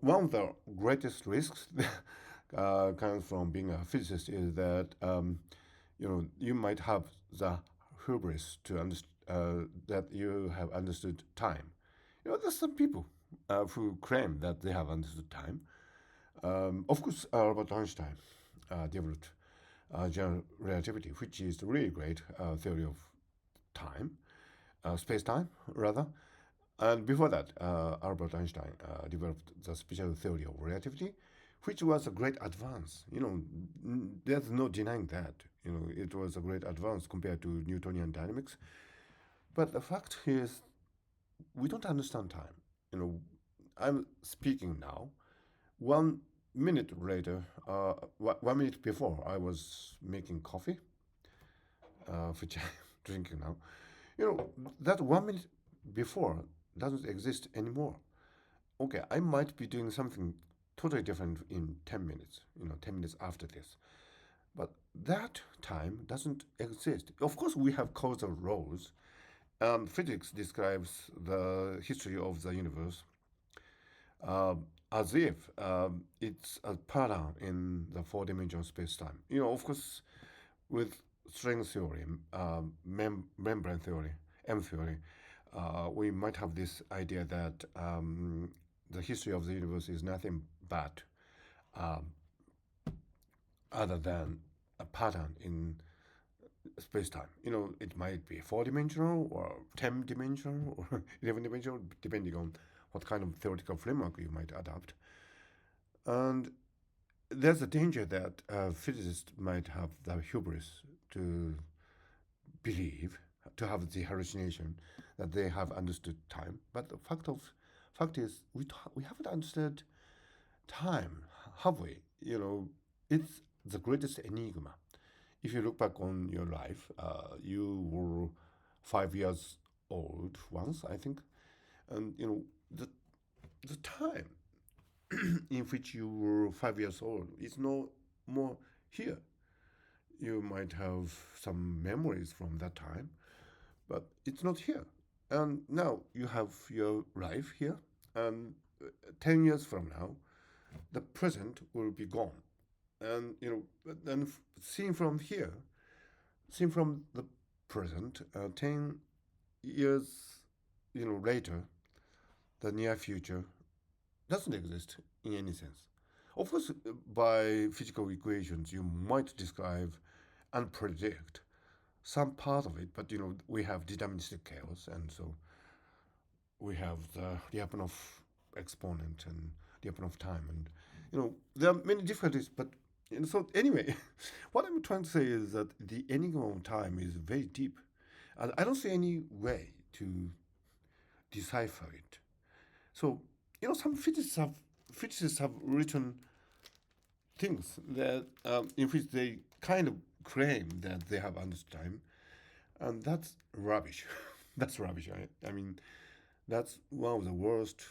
one of the greatest risks comes from being a physicist is that you might have the hubris to understand that you have understood time. There's some people who claim that they have understood time. Of course, Albert Einstein developed general relativity, which is a really great theory of time, space-time rather. And before that, Albert Einstein developed the special theory of relativity, which was a great advance. There's no denying that. It was a great advance compared to Newtonian dynamics. But the fact is, we don't understand time. You know, I'm speaking now. 1 minute later, 1 minute before, I was making coffee, which I'm drinking now. That 1 minute before doesn't exist anymore. Okay, I might be doing something totally different in 10 minutes, 10 minutes after this. But that time doesn't exist. Of course, we have causal laws. Physics describes the history of the universe as if it's a pattern in the four-dimensional space-time. Of course, with string theory, membrane theory, M theory, we might have this idea that the history of the universe is nothing but um, other than a pattern in space-time. It might be four-dimensional or 10-dimensional or 11-dimensional, depending on what kind of theoretical framework you might adopt. And there's a danger that physicists might have the hubris to believe, to have the hallucination that they have understood time. But the fact is, we haven't understood time, have we? It's the greatest enigma. If you look back on your life, you were 5 years old once, I think, and the time in which you were 5 years old is no more here. You might have some memories from that time, but it's not here. And now you have your life here, and 10 years from now, the present will be gone. And, then seeing from here, seeing from the present, 10 years, later, the near future doesn't exist in any sense. Of course, by physical equations, you might describe and predict some part of it, but we have deterministic chaos, and so we have the Lyapunov exponent and Lyapunov time, and there are many difficulties. But so anyway, what I'm trying to say is that the enigma of time is very deep, and I don't see any way to decipher it. So some physicists have written things that in which they kind of claim that they have understood time, and that's rubbish. That's rubbish. I mean, that's one of the worst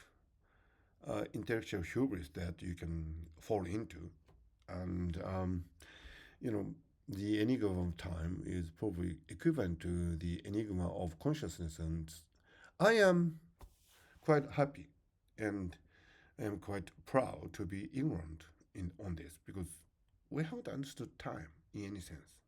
intellectual hubris that you can fall into, and you know, the enigma of time is probably equivalent to the enigma of consciousness, and I am quite happy and am quite proud to be ignorant on this because we haven't understood time in any sense.